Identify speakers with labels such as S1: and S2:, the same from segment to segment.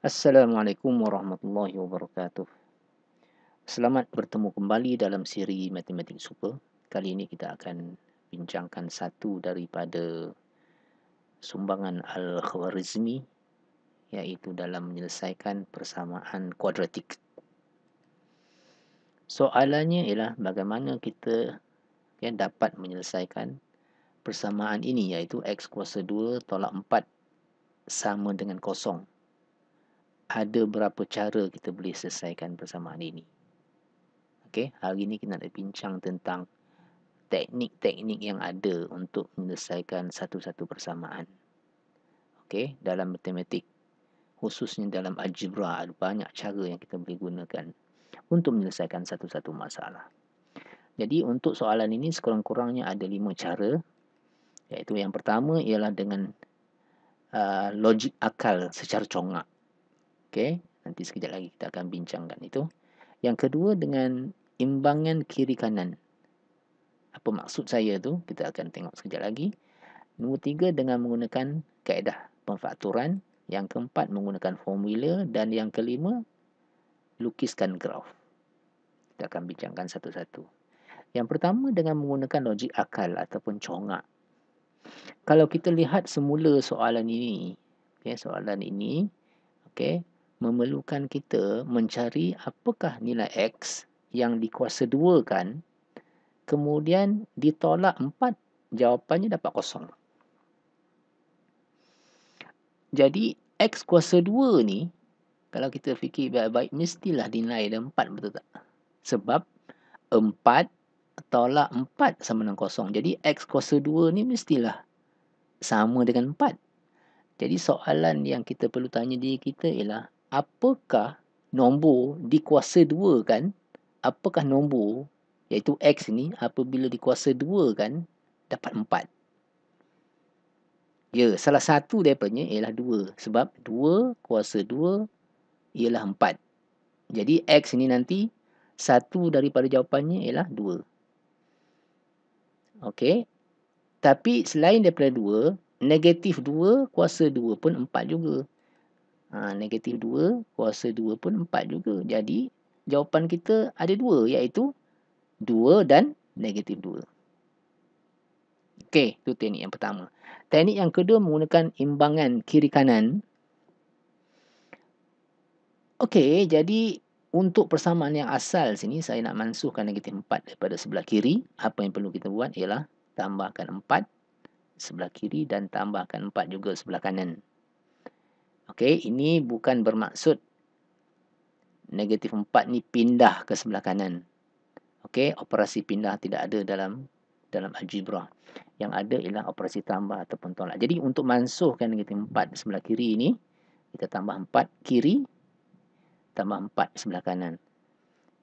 S1: Assalamualaikum warahmatullahi wabarakatuh. Selamat bertemu kembali dalam siri Matematik Super. Kali ini kita akan bincangkan satu daripada sumbangan Al-Khwarizmi, iaitu dalam menyelesaikan persamaan kuadratik. Soalannya ialah bagaimana kita dapat menyelesaikan persamaan ini, iaitu x kuasa 2 tolak 4 sama dengan kosong. Ada berapa cara kita boleh selesaikan persamaan ini? Okey, hari ini kita nak bincang tentang teknik-teknik yang ada untuk menyelesaikan satu-satu persamaan. Okey, dalam matematik, khususnya dalam algebra, ada banyak cara yang kita boleh gunakan untuk menyelesaikan satu-satu masalah. Jadi untuk soalan ini sekurang-kurangnya ada 5 cara, iaitu yang pertama ialah dengan logik akal secara congak. Okey, nanti sekejap lagi kita akan bincangkan itu. Yang kedua dengan imbangan kiri kanan. Apa maksud saya tu? Kita akan tengok sekejap lagi. Nombor 3 dengan menggunakan kaedah pemfaktoran. Yang keempat menggunakan formula. Dan yang kelima, lukiskan graf. Kita akan bincangkan satu-satu. Yang pertama dengan menggunakan logik akal ataupun congak. Kalau kita lihat semula soalan ini, memerlukan kita mencari apakah nilai X yang dikuasa 2 kan, kemudian ditolak 4, jawapannya dapat kosong. Jadi X kuasa 2 ni, kalau kita fikir baik-baik, mestilah nilai dia 4, betul tak? Sebab 4 tolak 4 sama dengan kosong. Jadi X kuasa 2 ni mestilah sama dengan 4. Jadi soalan yang kita perlu tanya diri kita ialah, apakah nombor dikuasa 2 kan, apakah nombor iaitu X ni apabila dikuasa 2 kan dapat 4. Ya, salah satu daripadanya ialah 2. Sebab 2 kuasa 2 ialah 4. Jadi X ni nanti satu daripada jawapannya ialah 2. Okey. Tapi selain daripada 2, negatif 2 kuasa 2 pun 4 juga. Negatif 2 kuasa 2 pun 4 juga. Jadi jawapan kita ada 2, iaitu 2 dan negatif 2. Okey, itu teknik yang pertama. Teknik yang kedua menggunakan imbangan kiri kanan. Okey, jadi untuk persamaan yang asal sini, saya nak mansuhkan negatif 4 daripada sebelah kiri. Apa yang perlu kita buat ialah tambahkan 4 sebelah kiri dan tambahkan 4 juga sebelah kanan. Okey, ini bukan bermaksud negatif 4 ni pindah ke sebelah kanan. Okey, operasi pindah tidak ada dalam algebra. Yang ada ialah operasi tambah ataupun tolak. Jadi untuk mansuhkan negatif 4 sebelah kiri ini, kita tambah 4 kiri, tambah 4 sebelah kanan.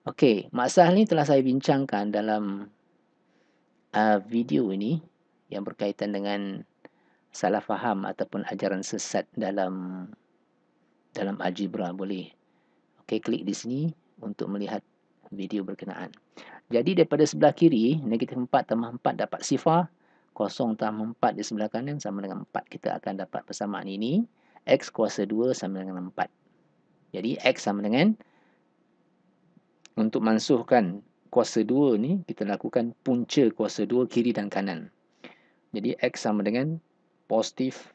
S1: Okey, masalah ni telah saya bincangkan dalam video ini yang berkaitan dengan salah faham ataupun ajaran sesat dalam algebra. Boleh klik di sini untuk melihat video berkenaan. Jadi daripada sebelah kiri, negatif 4 tambah 4 dapat sifar. 0 tambah 4 di sebelah kanan sama dengan 4. Kita akan dapat persamaan ini. X kuasa 2 sama dengan 4. Jadi X sama dengan, untuk mansuhkan kuasa 2 ni, kita lakukan punca kuasa 2 kiri dan kanan. Jadi X sama dengan positif,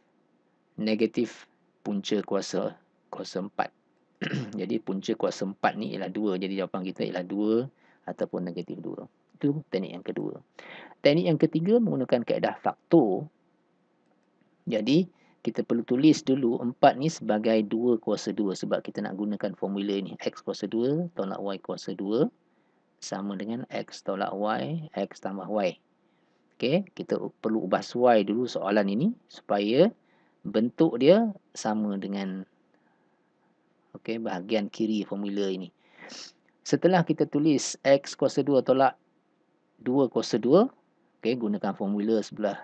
S1: negatif, punca kuasa 4. Jadi punca kuasa 4 ni ialah 2. Jadi jawapan kita ialah 2 ataupun negatif 2. Itu teknik yang kedua. Teknik yang ketiga menggunakan kaedah faktor. Jadi kita perlu tulis dulu 4 ni sebagai 2 kuasa 2 sebab kita nak gunakan formula ni. X kuasa 2 tolak Y kuasa 2 sama dengan X tolak Y, X tambah Y. Okey, kita perlu ubah Y dulu soalan ini supaya bentuk dia sama dengan bahagian kiri formula ini. Setelah kita tulis X kuasa 2 tolak 2 kuasa 2, gunakan formula sebelah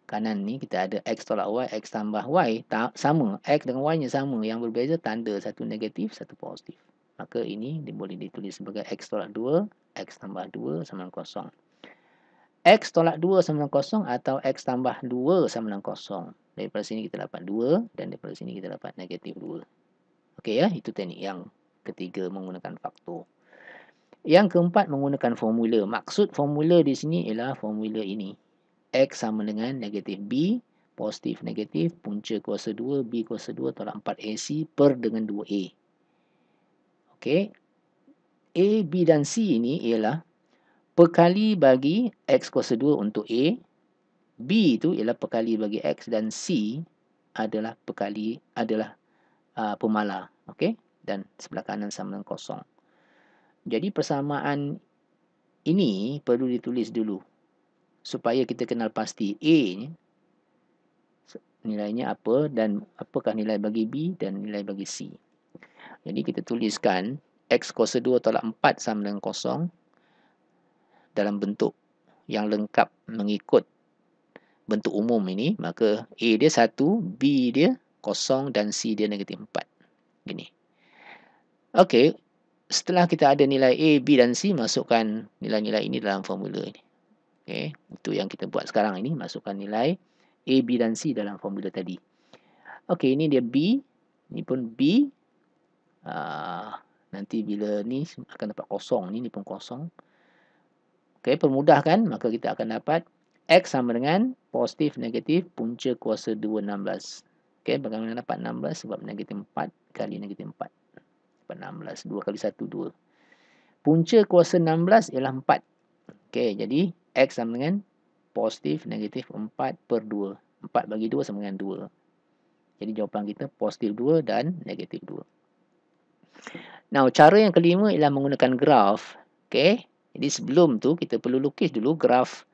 S1: kanan ni, kita ada X tolak Y, X tambah Y, sama. X dengan Y nya sama. Yang berbeza tanda, satu negatif, satu positif. Maka ini boleh ditulis sebagai X tolak 2, X tambah 2 sama dengan kosong. X tolak 2 sama dengan kosong atau X tambah 2 sama dengan kosong. Daripada sini kita dapat 2 dan daripada sini kita dapat negatif 2. Okey ya, itu teknik yang ketiga menggunakan faktor. Yang keempat menggunakan formula. Maksud formula di sini ialah formula ini. X sama dengan negatif B, positif negatif, punca kuasa 2, B kuasa 2 tolak 4AC per dengan 2A. Okey. A, B dan C ini ialah perkali bagi X kuasa 2 untuk A. B itu ialah perkali bagi X dan C adalah pemalar. Okey. Dan sebelah kanan sama dengan kosong. Jadi persamaan ini perlu ditulis dulu supaya kita kenal pasti A ni nilainya apa dan apakah nilai bagi B dan nilai bagi C. Jadi kita tuliskan X kuasa 2 tolak 4 sama dengan kosong dalam bentuk yang lengkap mengikut bentuk umum ini. Maka A dia 1, B dia kosong dan C dia negatif 4. Gini. Okey. Setelah kita ada nilai A, B dan C, masukkan nilai-nilai ini dalam formula ini. Okey. Itu yang kita buat sekarang ini. Masukkan nilai A, B dan C dalam formula tadi. Okey, ini dia B. Ini pun B. Nanti bila ni akan dapat kosong. Ni pun kosong. Okey, permudahkan. Maka kita akan dapat X sama dengan positif negatif punca kuasa 2 16. Okey, bagaimana dapat 16? Sebab negatif 4 kali negatif 4. Dapat 16. 2 kali 1, 2. Punca kuasa 16 ialah 4. Okey, jadi X sama dengan positif negatif 4 per 2. 4 bagi 2 sama dengan 2. Jadi jawapan kita positif 2 dan negatif 2. Now, cara yang kelima ialah menggunakan graf. Okey. Jadi sebelum tu kita perlu lukis dulu graf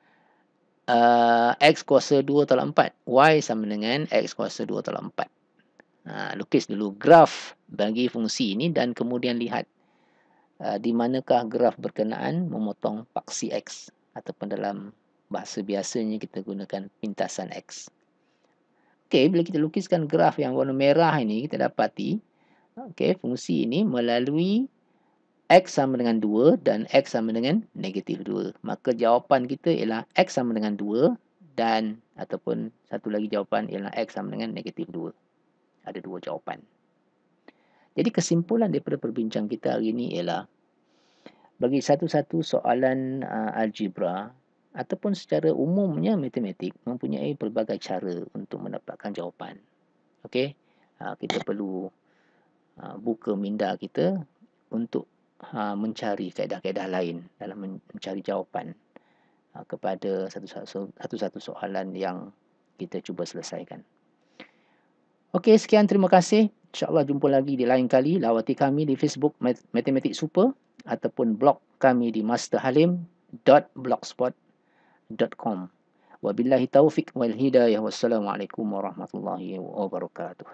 S1: X kuasa 2 tolak 4. Y sama dengan X kuasa 2 tolak 4. Lukis dulu graf bagi fungsi ini dan kemudian lihat di manakah graf berkenaan memotong paksi X. Ataupun dalam bahasa biasanya kita gunakan pintasan X. Okey, bila kita lukiskan graf yang warna merah ini, kita dapati fungsi ini melalui X sama dengan 2 dan X sama dengan negatif 2. Maka jawapan kita ialah X sama dengan 2 dan ataupun satu lagi jawapan ialah X sama dengan negatif 2. Ada dua jawapan. Jadi kesimpulan daripada perbincangan kita hari ini ialah bagi satu-satu soalan algebra ataupun secara umumnya matematik mempunyai pelbagai cara untuk mendapatkan jawapan. Okey, kita perlu buka minda kita untuk mencari kaedah-kaedah lain dalam mencari jawapan kepada satu-satu soalan yang kita cuba selesaikan. Okey, sekian, terima kasih. InsyaAllah jumpa lagi di lain kali. Lawati kami di Facebook Matematik Super ataupun blog kami di masterhalim.blogspot.com. Wabillahi taufiq wal hidayah. Wassalamualaikum warahmatullahi wabarakatuh.